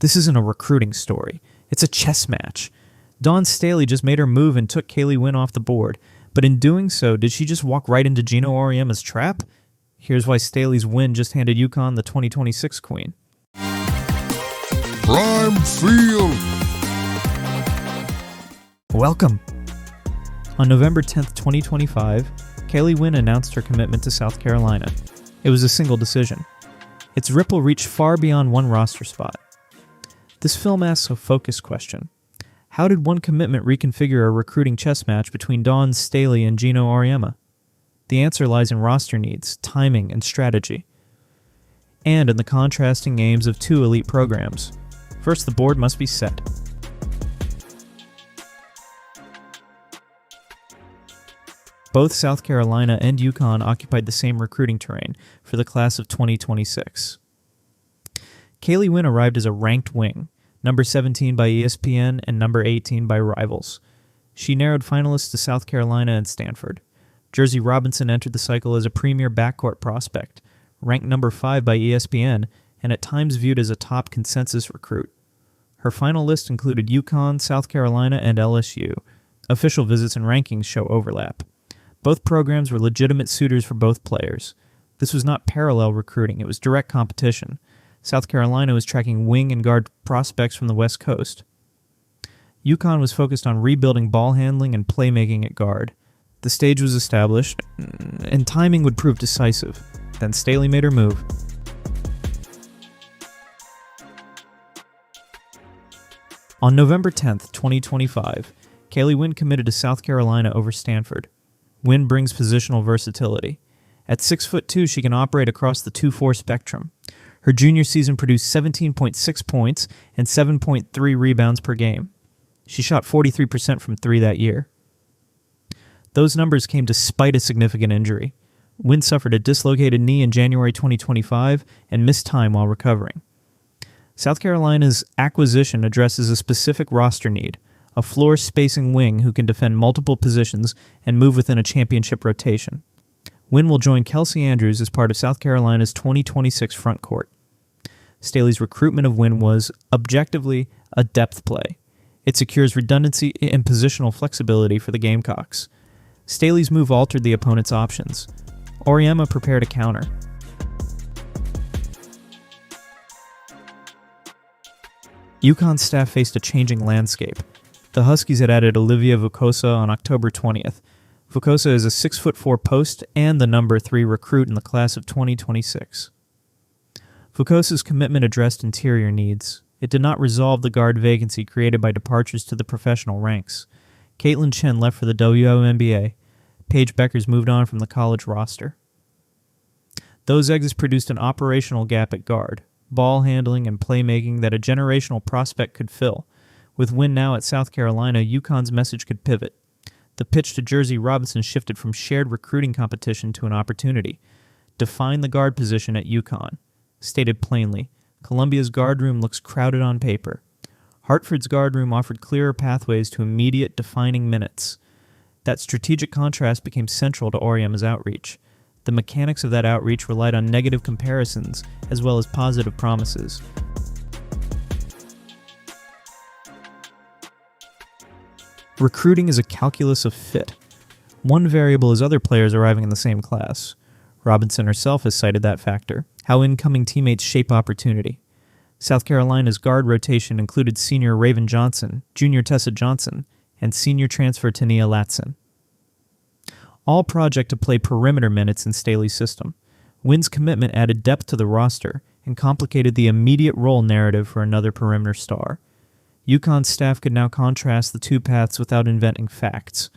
This isn't a recruiting story. It's a chess match. Dawn Staley just made her move and took Kaeli Wynn off the board, but in doing so, did she just walk right into Geno Auriemma's trap? Here's why Staley's win just handed UConn the 2026 queen. Prime Field! Welcome! On November 10th, 2025, Kaeli Wynn announced her commitment to South Carolina. It was a single decision. Its ripple reached far beyond one roster spot. This film asks a focused question. How did one commitment reconfigure a recruiting chess match between Dawn Staley and Geno Auriemma? The answer lies in roster needs, timing, and strategy. And in the contrasting aims of two elite programs. First, the board must be set. Both South Carolina and UConn occupied the same recruiting terrain for the class of 2026. Kaeli Wynn arrived as a ranked wing, number 17 by ESPN and number 18 by Rivals. She narrowed finalists to South Carolina and Stanford. Jerzy Robinson entered the cycle as a premier backcourt prospect, ranked number 5 by ESPN and at times viewed as a top consensus recruit. Her final list included UConn, South Carolina, and LSU. Official visits and rankings show overlap. Both programs were legitimate suitors for both players. This was not parallel recruiting, it was direct competition. South Carolina was tracking wing and guard prospects from the West Coast. UConn was focused on rebuilding ball handling and playmaking at guard. The stage was established, and timing would prove decisive. Then Staley made her move. On November 10th, 2025, Kaeli Wynn committed to South Carolina over Stanford. Wynn brings positional versatility. At 6'2", she can operate across the 2-4 spectrum. Her junior season produced 17.6 points and 7.3 rebounds per game. She shot 43% from three that year. Those numbers came despite a significant injury. Wynn suffered a dislocated knee in January 2025 and missed time while recovering. South Carolina's acquisition addresses a specific roster need, a floor-spacing wing who can defend multiple positions and move within a championship rotation. Wynn will join Kelsey Andrews as part of South Carolina's 2026 front court. Staley's recruitment of Wynn was, objectively, a depth play. It secures redundancy and positional flexibility for the Gamecocks. Staley's move altered the opponent's options. Auriemma prepared a counter. UConn's staff faced a changing landscape. The Huskies had added Olivia Vukosa on October 20th. Vukosa is a 6'4" post and the number 3 recruit in the class of 2026. Vukosa's commitment addressed interior needs. It did not resolve the guard vacancy created by departures to the professional ranks. Caitlin Chen left for the WNBA. Paige Beckers moved on from the college roster. Those exits produced an operational gap at guard, ball handling and playmaking that a generational prospect could fill. With Wynn now at South Carolina, UConn's message could pivot. The pitch to Jerzy Robinson shifted from shared recruiting competition to an opportunity. Define the guard position at UConn. Stated plainly, Columbia's guard room looks crowded on paper. Hartford's guard room offered clearer pathways to immediate defining minutes. That strategic contrast became central to Auriemma's outreach. The mechanics of that outreach relied on negative comparisons as well as positive promises. Recruiting is a calculus of fit. One variable is other players arriving in the same class. Robinson herself has cited that factor, how incoming teammates shape opportunity. South Carolina's guard rotation included senior Raven Johnson, junior Tessa Johnson, and senior transfer Tania Latson. All project to play perimeter minutes in Staley's system. Wynn's commitment added depth to the roster and complicated the immediate role narrative for another perimeter star. UConn's staff could now contrast the two paths without inventing facts.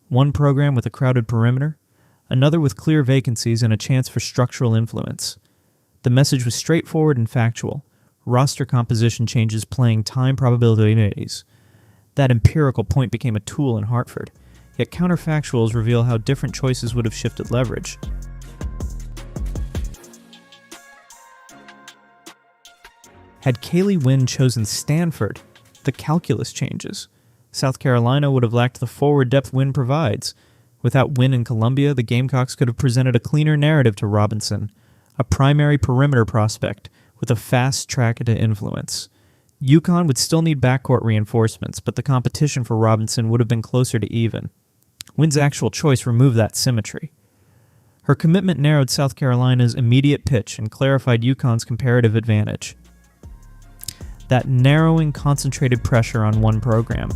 One program with a crowded perimeter, another with clear vacancies and a chance for structural influence. The message was straightforward and factual. Roster composition changes playing time probabilities. That empirical point became a tool in Hartford, yet counterfactuals reveal how different choices would have shifted leverage. Had Kaeli Wynn chosen Stanford, the calculus changes. South Carolina would have lacked the forward depth Wynn provides. Without Wynn in Columbia, the Gamecocks could have presented a cleaner narrative to Robinson, a primary perimeter prospect with a fast track to influence. UConn would still need backcourt reinforcements, but the competition for Robinson would have been closer to even. Wynn's actual choice removed that symmetry. Her commitment narrowed South Carolina's immediate pitch and clarified UConn's comparative advantage. That narrowing concentrated pressure on one program.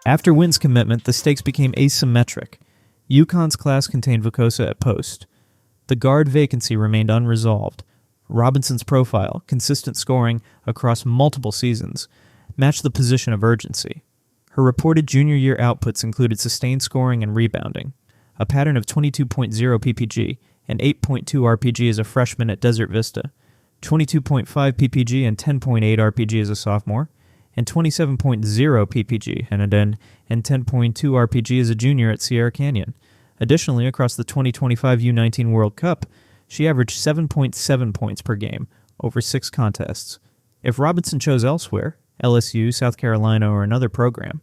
After Wynn's commitment, the stakes became asymmetric. UConn's class contained Vukosa at post. The guard vacancy remained unresolved. Robinson's profile, consistent scoring across multiple seasons, matched the position of urgency. Her reported junior year outputs included sustained scoring and rebounding, a pattern of 22.0 PPG and 8.2 RPG as a freshman at Desert Vista, 22.5 PPG and 10.8 RPG as a sophomore, and 27.0 PPG and 10.2 RPG as a junior at Sierra Canyon. Additionally, across the 2025 U19 World Cup, she averaged 7.7 points per game over 6 contests. If Robinson chose elsewhere, LSU, South Carolina, or another program,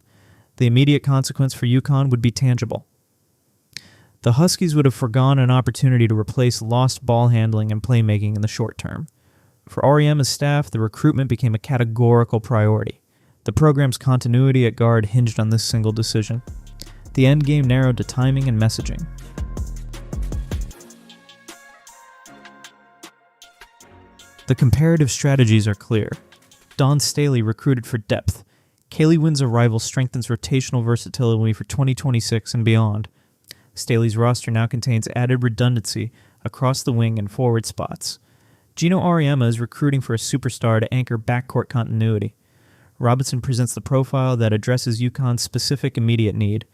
the immediate consequence for UConn would be tangible. The Huskies would have forgone an opportunity to replace lost ball handling and playmaking in the short term. For Auriemma's staff, the recruitment became a categorical priority. The program's continuity at guard hinged on this single decision. The endgame narrowed to timing and messaging. The comparative strategies are clear. Dawn Staley recruited for depth. Kaeli Wynn's arrival strengthens rotational versatility for 2026 and beyond. Staley's roster now contains added redundancy across the wing and forward spots. Geno Auriemma is recruiting for a superstar to anchor backcourt continuity. Robinson presents the profile that addresses UConn's specific immediate need.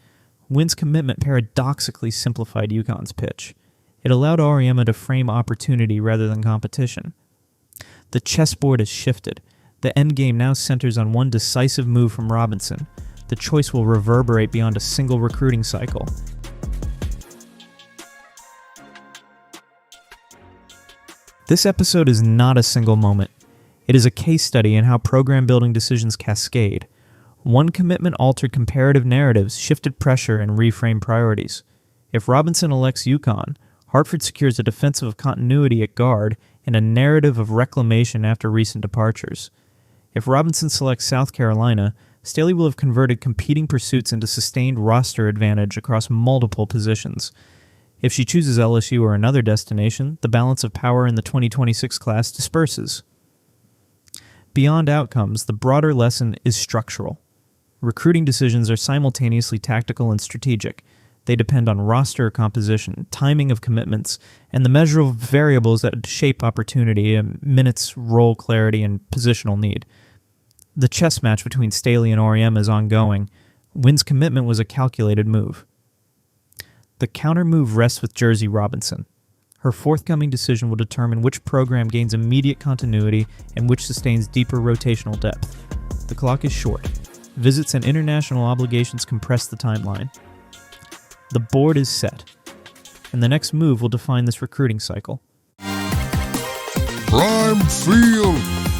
Wynn's commitment paradoxically simplified UConn's pitch. It allowed Auriemma to frame opportunity rather than competition. The chessboard has shifted. The endgame now centers on one decisive move from Robinson. The choice will reverberate beyond a single recruiting cycle. This episode is not a single moment. It is a case study in how program-building decisions cascade. One commitment altered comparative narratives, shifted pressure, and reframed priorities. If Robinson elects UConn, Hartford secures a defensive continuity at guard and a narrative of reclamation after recent departures. If Robinson selects South Carolina, Staley will have converted competing pursuits into sustained roster advantage across multiple positions. If she chooses LSU or another destination, the balance of power in the 2026 class disperses. Beyond outcomes, the broader lesson is structural. Recruiting decisions are simultaneously tactical and strategic. They depend on roster composition, timing of commitments, and the measurable variables that shape opportunity, minutes, role clarity, and positional need. The chess match between Staley and Auriemma is ongoing. Wynn's commitment was a calculated move. The counter move rests with Jerzy Robinson. Her forthcoming decision will determine which program gains immediate continuity and which sustains deeper rotational depth. The clock is short. Visits and international obligations compress the timeline. The board is set, and the next move will define this recruiting cycle. Prime Field!